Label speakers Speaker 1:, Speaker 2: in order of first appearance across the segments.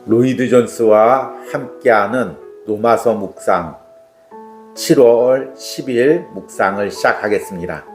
Speaker 1: 로이드 존스와 함께하는 로마서 묵상 7월 10일 묵상을 시작하겠습니다.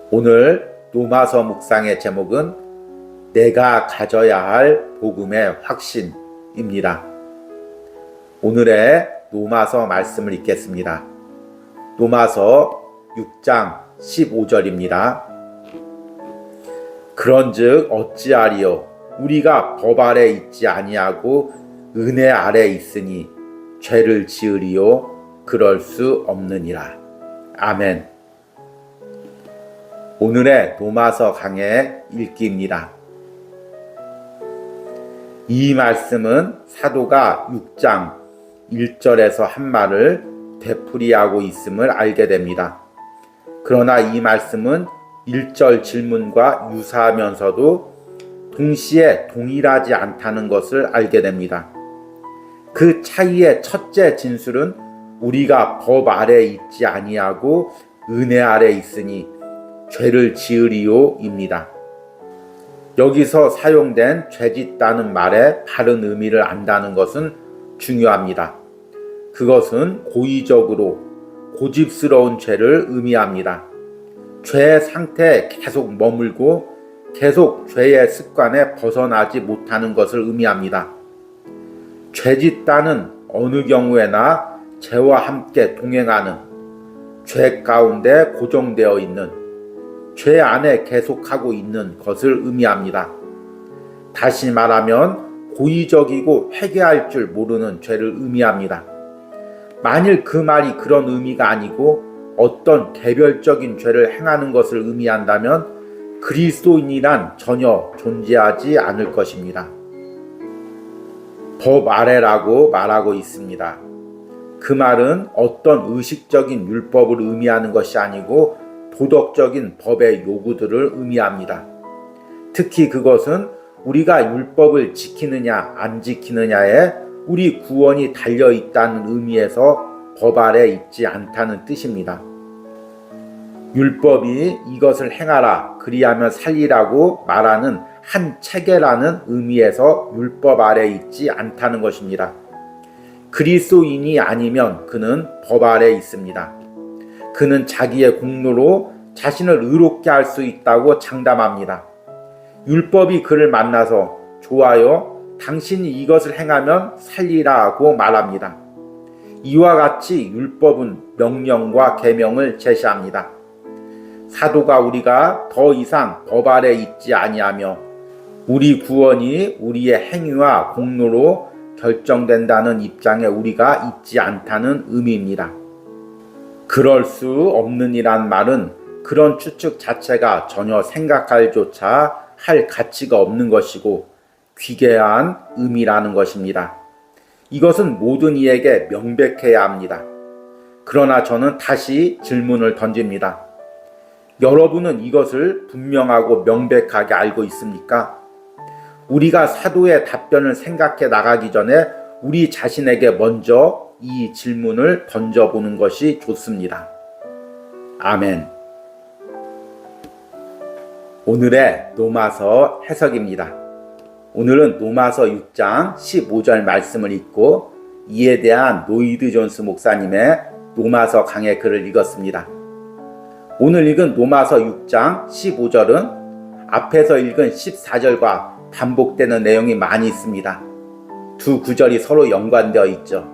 Speaker 1: 오늘 로마서 묵상의 제목은 내가 가져야 할 복음의 확신입니다. 오늘의 로마서 말씀을 읽겠습니다. 로마서 6장 15절입니다. 그런즉 어찌하리요 우리가 법 아래 있지 아니하고 은혜 아래 있으니 죄를 지으리요 그럴 수 없느니라. 아멘. 오늘의 로마서 강의 읽기입니다. 이 말씀은 사도가 6장 1절에서 한 말을 되풀이하고 있음을 알게 됩니다. 그러나 이 말씀은 1절 질문과 유사하면서도 동시에 동일하지 않다는 것을 알게 됩니다. 그 차이의 첫째 진술은 우리가 법 아래 있지 아니하고 은혜 아래 있으니 죄를 지으리요입니다. 여기서 사용된 죄짓다는 말의 바른 의미를 안다는 것은 중요합니다. 그것은 고의적으로 고집스러운 죄를 의미합니다. 죄의 상태에 계속 머물고 계속 죄의 습관에 벗어나지 못하는 것을 의미합니다. 죄짓다는 어느 경우에나 죄와 함께 동행하는, 죄 가운데 고정되어 있는, 죄 안에 계속하고 있는 것을 의미합니다. 다시 말하면 고의적이고 회개할 줄 모르는 죄를 의미합니다. 만일 그 말이 그런 의미가 아니고 어떤 개별적인 죄를 행하는 것을 의미한다면 그리스도인이란 전혀 존재하지 않을 것입니다. 법 아래라고 말하고 있습니다. 그 말은 어떤 의식적인 율법을 의미하는 것이 아니고 도덕적인 법의 요구들을 의미합니다. 특히 그것은 우리가 율법을 지키느냐 안 지키느냐에 우리 구원이 달려있다는 의미에서 법 아래 있지 않다는 뜻입니다. 율법이 이것을 행하라 그리하면 살리라고 말하는 한 체계라는 의미에서 율법 아래 있지 않다는 것입니다. 그리스도인이 아니면 그는 법 아래 있습니다. 그는 자기의 공로로 자신을 의롭게 할 수 있다고 장담합니다. 율법이 그를 만나서 좋아요, 당신이 이것을 행하면 살리라고 말합니다. 이와 같이 율법은 명령과 계명을 제시합니다. 사도가 우리가 더 이상 법 아래 있지 아니하며 우리 구원이 우리의 행위와 공로로 결정된다는 입장에 우리가 있지 않다는 의미입니다. 그럴 수 없는이란 말은 그런 추측 자체가 전혀 생각할 조차 할 가치가 없는 것이고 귀괴한 의미라는 것입니다. 이것은 모든 이에게 명백해야 합니다. 그러나 저는 다시 질문을 던집니다. 여러분은 이것을 분명하고 명백하게 알고 있습니까? 우리가 사도의 답변을 생각해 나가기 전에 우리 자신에게 먼저 이 질문을 던져보는 것이 좋습니다. 아멘. 오늘의 로마서 해석입니다. 오늘은 로마서 6장 15절 말씀을 읽고 이에 대한 로이드 존스 목사님의 로마서 강의 글을 읽었습니다. 오늘 읽은 로마서 6장 15절은 앞에서 읽은 14절과 반복되는 내용이 많이 있습니다. 두 구절이 서로 연관되어 있죠.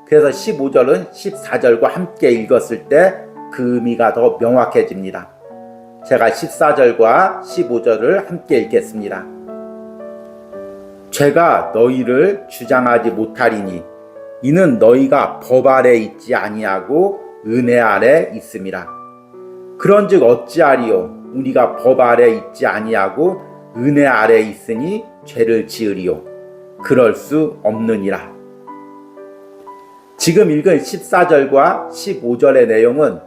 Speaker 1: 그래서 15절은 14절과 함께 읽었을 때 그 의미가 더 명확해집니다. 제가 14절과 15절을 함께 읽겠습니다. 죄가 너희를 주장하지 못하리니 이는 너희가 법 아래 있지 아니하고 은혜 아래 있음이라. 그런즉 어찌하리요 우리가 법 아래 있지 아니하고 은혜 아래 있으니 죄를 지으리요 그럴 수 없느니라. 지금 읽은 14절과 15절의 내용은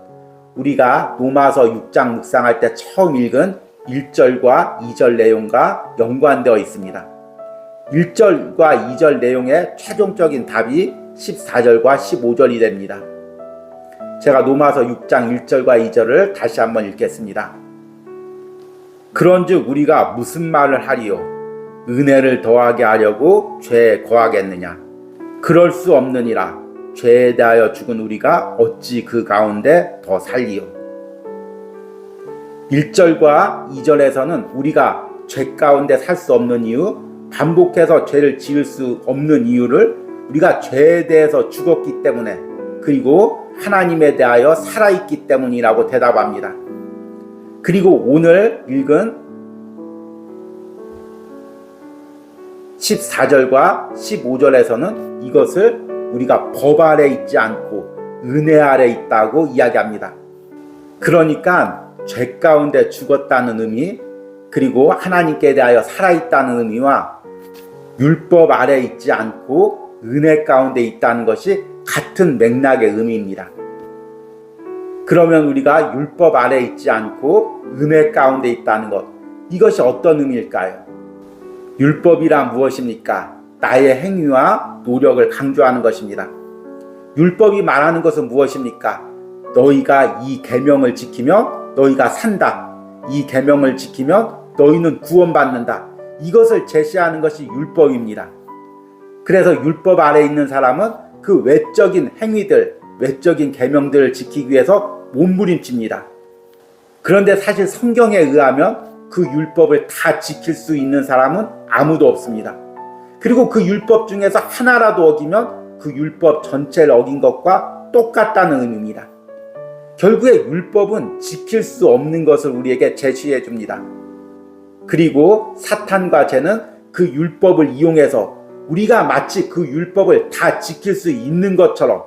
Speaker 1: 우리가 로마서 6장 묵상할 때 처음 읽은 1절과 2절 내용과 연관되어 있습니다. 1절과 2절 내용의 최종적인 답이 14절과 15절이 됩니다. 제가 로마서 6장 1절과 2절을 다시 한번 읽겠습니다. 그런즉 우리가 무슨 말을 하리요? 은혜를 더하게 하려고 죄에 거하겠느냐? 그럴 수 없느니라. 죄에 대하여 죽은 우리가 어찌 그 가운데 더 살리요? 1절과 2절에서는 우리가 죄 가운데 살 수 없는 이유, 반복해서 죄를 지을 수 없는 이유를 우리가 죄에 대해서 죽었기 때문에, 그리고 하나님에 대하여 살아있기 때문이라고 대답합니다. 그리고 오늘 읽은 14절과 15절에서는 이것을 우리가 법 아래 있지 않고 은혜 아래 있다고 이야기합니다. 그러니까 죄 가운데 죽었다는 의미, 그리고 하나님께 대하여 살아있다는 의미와 율법 아래 있지 않고 은혜 가운데 있다는 것이 같은 맥락의 의미입니다. 그러면 우리가 율법 아래 있지 않고 은혜 가운데 있다는 것, 이것이 어떤 의미일까요? 율법이란 무엇입니까? 나의 행위와 노력을 강조하는 것입니다. 율법이 말하는 것은 무엇입니까? 너희가 이 계명을 지키면 너희가 산다. 이 계명을 지키면 너희는 구원받는다. 이것을 제시하는 것이 율법입니다. 그래서 율법 아래 있는 사람은 그 외적인 행위들, 외적인 계명들을 지키기 위해서 몸부림칩니다. 그런데 사실 성경에 의하면 그 율법을 다 지킬 수 있는 사람은 아무도 없습니다. 그리고 그 율법 중에서 하나라도 어기면 그 율법 전체를 어긴 것과 똑같다는 의미입니다. 결국에 율법은 지킬 수 없는 것을 우리에게 제시해 줍니다. 그리고 사탄과 죄는 그 율법을 이용해서 우리가 마치 그 율법을 다 지킬 수 있는 것처럼,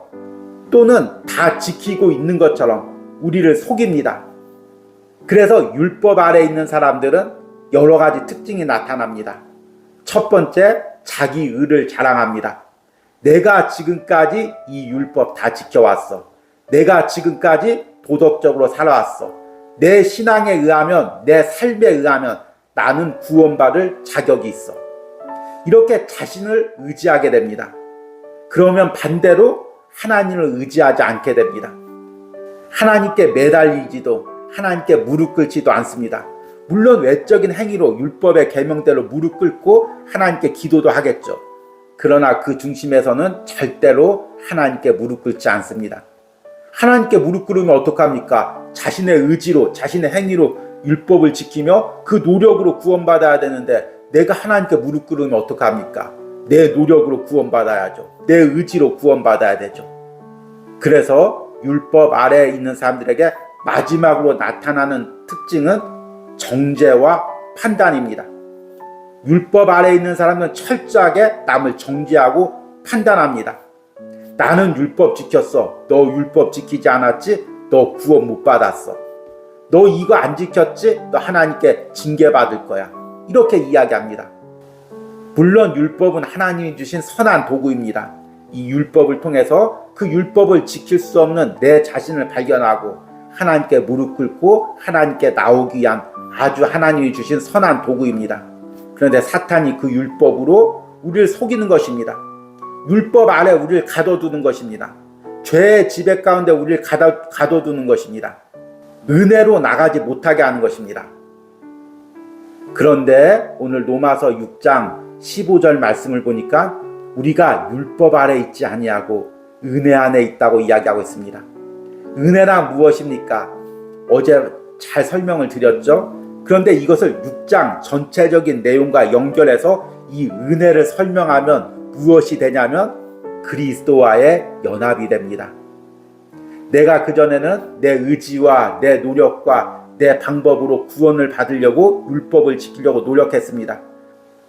Speaker 1: 또는 다 지키고 있는 것처럼 우리를 속입니다. 그래서 율법 아래 있는 사람들은 여러 가지 특징이 나타납니다. 첫 번째, 자기 의를 자랑합니다. 내가 지금까지 이 율법 다 지켜왔어. 내가 지금까지 도덕적으로 살아왔어. 내 신앙에 의하면, 내 삶에 의하면 나는 구원받을 자격이 있어. 이렇게 자신을 의지하게 됩니다. 그러면 반대로 하나님을 의지하지 않게 됩니다. 하나님께 매달리지도, 하나님께 무릎 꿇지도 않습니다. 물론 외적인 행위로 율법의 계명대로 무릎 꿇고 하나님께 기도도 하겠죠. 그러나 그 중심에서는 절대로 하나님께 무릎 꿇지 않습니다. 하나님께 무릎 꿇으면 어떡합니까? 자신의 의지로, 자신의 행위로 율법을 지키며 그 노력으로 구원받아야 되는데, 내가 하나님께 무릎 꿇으면 어떡합니까? 내 노력으로 구원받아야죠. 내 의지로 구원받아야 되죠. 그래서 율법 아래에 있는 사람들에게 마지막으로 나타나는 특징은 정죄와 판단입니다. 율법 아래에 있는 사람은 철저하게 남을 정죄하고 판단합니다. 나는 율법 지켰어. 너 율법 지키지 않았지? 너 구원 못 받았어. 너 이거 안 지켰지? 너 하나님께 징계받을 거야. 이렇게 이야기합니다. 물론 율법은 하나님이 주신 선한 도구입니다. 이 율법을 통해서 그 율법을 지킬 수 없는 내 자신을 발견하고 하나님께 무릎 꿇고 하나님께 나오기 위한 아주 하나님이 주신 선한 도구입니다. 그런데 사탄이 그 율법으로 우리를 속이는 것입니다. 율법 아래 우리를 가둬두는 것입니다. 죄의 지배 가운데 우리를 가둬두는 것입니다. 은혜로 나가지 못하게 하는 것입니다. 그런데 오늘 로마서 6장 15절 말씀을 보니까 우리가 율법 아래 있지 아니하고 은혜 안에 있다고 이야기하고 있습니다. 은혜란 무엇입니까? 어제 잘 설명을 드렸죠. 그런데 이것을 6장 전체적인 내용과 연결해서 이 은혜를 설명하면 무엇이 되냐면 그리스도와의 연합이 됩니다. 내가 그전에는 내 의지와 내 노력과 내 방법으로 구원을 받으려고 율법을 지키려고 노력했습니다.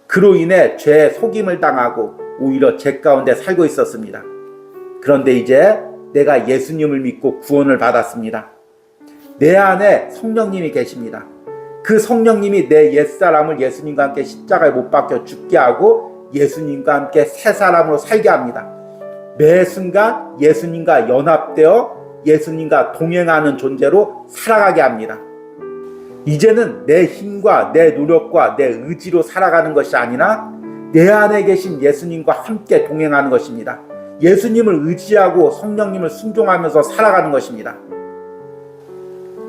Speaker 1: 그로 인해 죄에 속임을 당하고 오히려 죄 가운데 살고 있었습니다. 그런데 이제 내가 예수님을 믿고 구원을 받았습니다. 내 안에 성령님이 계십니다. 그 성령님이 내 옛사람을 예수님과 함께 십자가에 못 박혀 죽게 하고 예수님과 함께 새 사람으로 살게 합니다. 매 순간 예수님과 연합되어 예수님과 동행하는 존재로 살아가게 합니다. 이제는 내 힘과 내 노력과 내 의지로 살아가는 것이 아니라 내 안에 계신 예수님과 함께 동행하는 것입니다. 예수님을 의지하고 성령님을 순종하면서 살아가는 것입니다.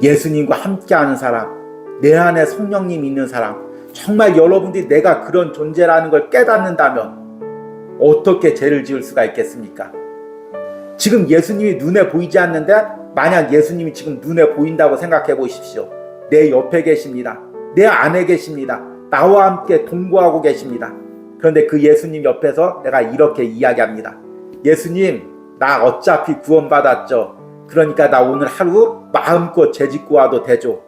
Speaker 1: 예수님과 함께하는 사람, 내 안에 성령님이 있는 사람, 정말 여러분들이 내가 그런 존재라는 걸 깨닫는다면 어떻게 죄를 지을 수가 있겠습니까? 지금 예수님이 눈에 보이지 않는데 만약 예수님이 지금 눈에 보인다고 생각해 보십시오. 내 옆에 계십니다. 내 안에 계십니다. 나와 함께 동거하고 계십니다. 그런데 그 예수님 옆에서 내가 이렇게 이야기합니다. 예수님, 나 어차피 구원받았죠. 그러니까 나 오늘 하루 마음껏 죄짓고 와도 되죠.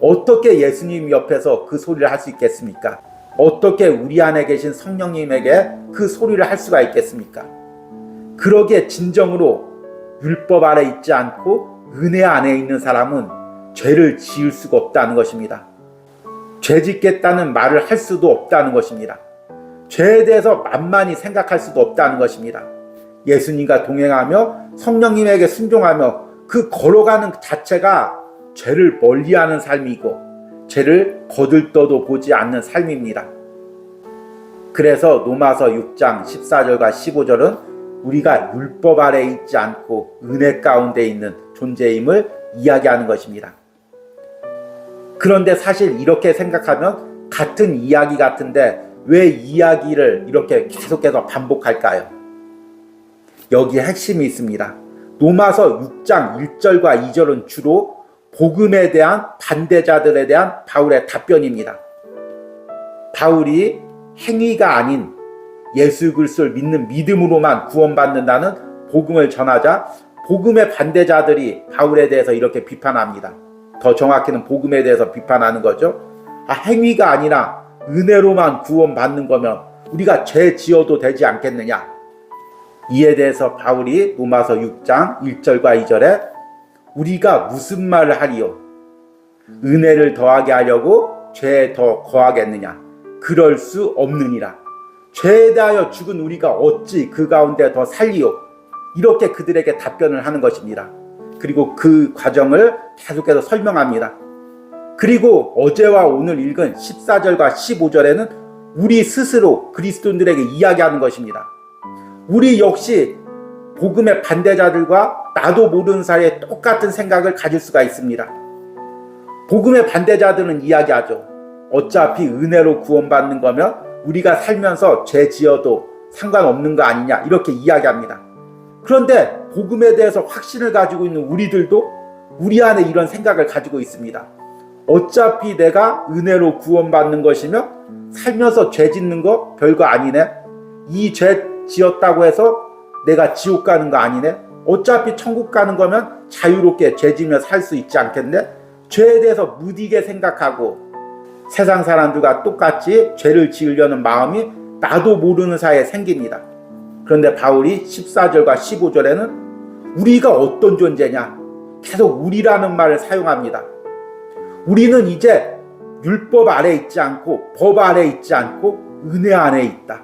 Speaker 1: 어떻게 예수님 옆에서 그 소리를 할 수 있겠습니까? 어떻게 우리 안에 계신 성령님에게 그 소리를 할 수가 있겠습니까? 그러기에 진정으로 율법 아래 있지 않고 은혜 안에 있는 사람은 죄를 지을 수가 없다는 것입니다. 죄 짓겠다는 말을 할 수도 없다는 것입니다. 죄에 대해서 만만히 생각할 수도 없다는 것입니다. 예수님과 동행하며 성령님에게 순종하며 그 걸어가는 자체가 죄를 멀리하는 삶이고 죄를 거들떠도 보지 않는 삶입니다. 그래서 로마서 6장 14절과 15절은 우리가 율법 아래에 있지 않고 은혜 가운데 있는 존재임을 이야기하는 것입니다. 그런데 사실 이렇게 생각하면 같은 이야기 같은데 왜 이야기를 이렇게 계속해서 반복할까요? 여기에 핵심이 있습니다. 로마서 6장 1절과 2절은 주로 복음에 대한 반대자들에 대한 바울의 답변입니다. 바울이 행위가 아닌 예수 그리스도를 믿는 믿음으로만 구원받는다는 복음을 전하자 복음의 반대자들이 바울에 대해서 이렇게 비판합니다. 더 정확히는 복음에 대해서 비판하는 거죠. 행위가 아니라 은혜로만 구원받는 거면 우리가 죄 지어도 되지 않겠느냐. 이에 대해서 바울이 로마서 6장 1절과 2절에 우리가 무슨 말을 하리요? 은혜를 더하게 하려고 죄에 더 거하겠느냐? 그럴 수 없느니라. 죄에 대하여 죽은 우리가 어찌 그 가운데 더 살리요? 이렇게 그들에게 답변을 하는 것입니다. 그리고 그 과정을 계속해서 설명합니다. 그리고 어제와 오늘 읽은 14절과 15절에는 우리 스스로 그리스도인들에게 이야기하는 것입니다. 우리 역시 복음의 반대자들과 나도 모르는 사이에 똑같은 생각을 가질 수가 있습니다. 복음의 반대자들은 이야기하죠. 어차피 은혜로 구원받는 거면 우리가 살면서 죄 지어도 상관없는 거 아니냐 이렇게 이야기합니다. 그런데 복음에 대해서 확신을 가지고 있는 우리들도 우리 안에 이런 생각을 가지고 있습니다. 어차피 내가 은혜로 구원받는 것이며 살면서 죄 짓는 거 별거 아니네. 이 죄 지었다고 해서 내가 지옥 가는 거 아니네. 어차피 천국 가는 거면 자유롭게 죄 지며 살 수 있지 않겠네. 죄에 대해서 무디게 생각하고 세상 사람들과 똑같이 죄를 지으려는 마음이 나도 모르는 사이에 생깁니다. 그런데 바울이 14절과 15절에는 우리가 어떤 존재냐? 계속 우리라는 말을 사용합니다. 우리는 이제 율법 아래 있지 않고 법 아래 있지 않고 은혜 안에 있다.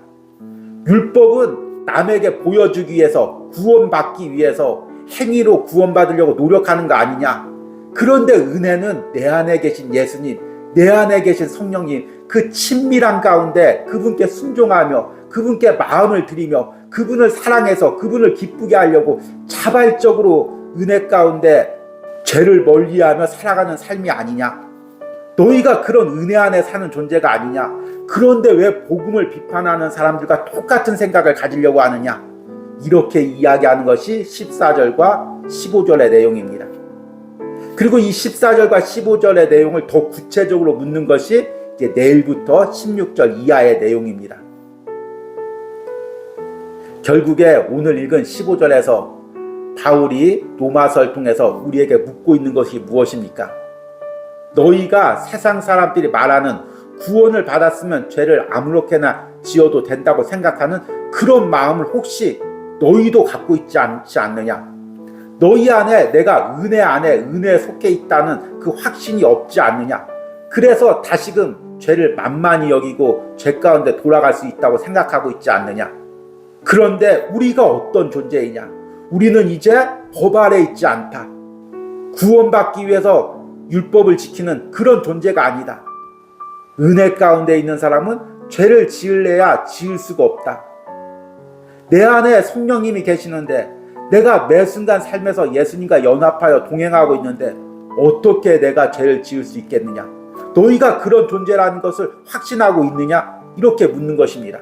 Speaker 1: 율법은 남에게 보여주기 위해서 구원받기 위해서 행위로 구원받으려고 노력하는 거 아니냐. 그런데 은혜는 내 안에 계신 예수님, 내 안에 계신 성령님, 그 친밀한 가운데 그분께 순종하며 그분께 마음을 드리며 그분을 사랑해서 그분을 기쁘게 하려고 자발적으로 은혜 가운데 죄를 멀리하며 살아가는 삶이 아니냐. 너희가 그런 은혜 안에 사는 존재가 아니냐. 그런데 왜 복음을 비판하는 사람들과 똑같은 생각을 가지려고 하느냐. 이렇게 이야기하는 것이 14절과 15절의 내용입니다. 그리고 이 14절과 15절의 내용을 더 구체적으로 묻는 것이 이제 내일부터 16절 이하의 내용입니다. 결국에 오늘 읽은 15절에서 바울이 로마서를 통해서 우리에게 묻고 있는 것이 무엇입니까? 너희가 세상 사람들이 말하는 구원을 받았으면 죄를 아무렇게나 지어도 된다고 생각하는 그런 마음을 혹시 너희도 갖고 있지 않지 않느냐? 너희 안에 내가 은혜 안에 은혜에 속해 있다는 그 확신이 없지 않느냐? 그래서 다시금 죄를 만만히 여기고 죄 가운데 돌아갈 수 있다고 생각하고 있지 않느냐? 그런데 우리가 어떤 존재이냐? 우리는 이제 법 아래 있지 않다. 구원받기 위해서 율법을 지키는 그런 존재가 아니다. 은혜 가운데 있는 사람은 죄를 지을래야 지을 수가 없다. 내 안에 성령님이 계시는데 내가 매 순간 삶에서 예수님과 연합하여 동행하고 있는데 어떻게 내가 죄를 지을 수 있겠느냐? 너희가 그런 존재라는 것을 확신하고 있느냐? 이렇게 묻는 것입니다.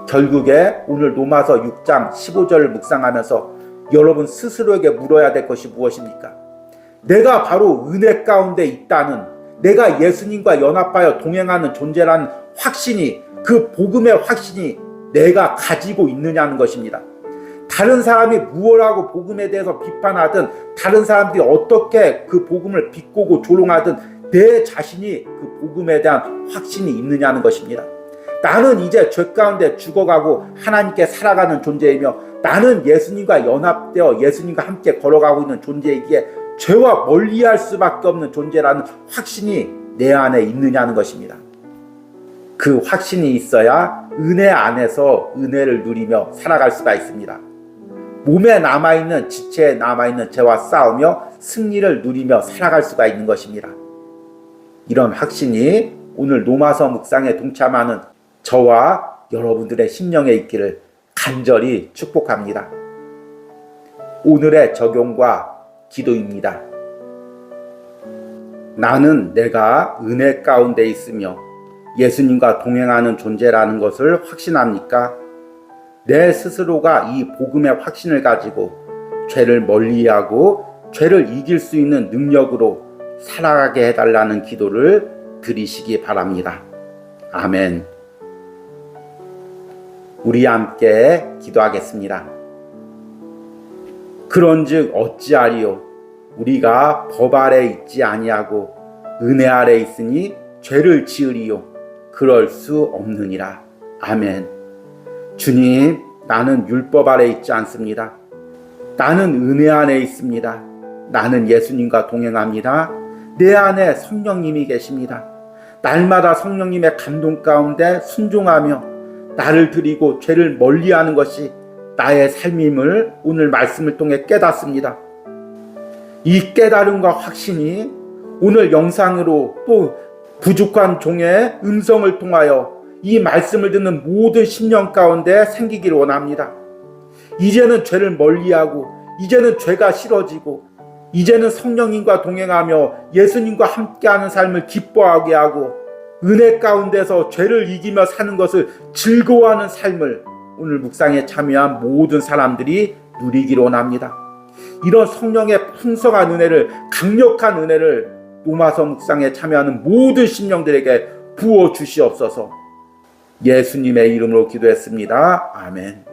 Speaker 1: 결국에 오늘 로마서 6장 15절을 묵상하면서 여러분 스스로에게 물어야 될 것이 무엇입니까? 내가 바로 은혜 가운데 있다는, 내가 예수님과 연합하여 동행하는 존재라는 확신이, 그 복음의 확신이 내가 가지고 있느냐는 것입니다. 다른 사람이 무엇하고 복음에 대해서 비판하든, 다른 사람들이 어떻게 그 복음을 비꼬고 조롱하든 내 자신이 그 복음에 대한 확신이 있느냐는 것입니다. 나는 이제 죄 가운데 죽어가고 하나님께 살아가는 존재이며, 나는 예수님과 연합되어 예수님과 함께 걸어가고 있는 존재이기에 죄와 멀리할 수밖에 없는 존재라는 확신이 내 안에 있느냐는 것입니다. 그 확신이 있어야 은혜 안에서 은혜를 누리며 살아갈 수가 있습니다. 몸에 남아있는, 지체에 남아있는 죄와 싸우며 승리를 누리며 살아갈 수가 있는 것입니다. 이런 확신이 오늘 로마서 묵상에 동참하는 저와 여러분들의 심령에 있기를 간절히 축복합니다. 오늘의 적용과 기도입니다. 나는 내가 은혜 가운데 있으며 예수님과 동행하는 존재라는 것을 확신합니까? 내 스스로가 이 복음의 확신을 가지고 죄를 멀리하고 죄를 이길 수 있는 능력으로 살아가게 해달라는 기도를 드리시기 바랍니다. 아멘. 우리 함께 기도하겠습니다. 그런즉 어찌하리요? 우리가 법 아래 있지 아니하고 은혜 아래 있으니 죄를 지으리요? 그럴 수 없느니라. 아멘. 주님, 나는 율법 아래 있지 않습니다. 나는 은혜 안에 있습니다. 나는 예수님과 동행합니다. 내 안에 성령님이 계십니다. 날마다 성령님의 감동 가운데 순종하며 나를 드리고 죄를 멀리하는 것이 나의 삶임을 오늘 말씀을 통해 깨닫습니다. 이 깨달음과 확신이 오늘 영상으로 또 부족한 종의 음성을 통하여 이 말씀을 듣는 모든 심령 가운데 생기기를 원합니다. 이제는 죄를 멀리하고, 이제는 죄가 싫어지고, 이제는 성령님과 동행하며 예수님과 함께하는 삶을 기뻐하게 하고, 은혜 가운데서 죄를 이기며 사는 것을 즐거워하는 삶을 오늘 묵상에 참여한 모든 사람들이 누리기를 원합니다. 이런 성령의 풍성한 은혜를, 강력한 은혜를 로마서 묵상에 참여하는 모든 심령들에게 부어 주시옵소서. 예수님의 이름으로 기도했습니다. 아멘.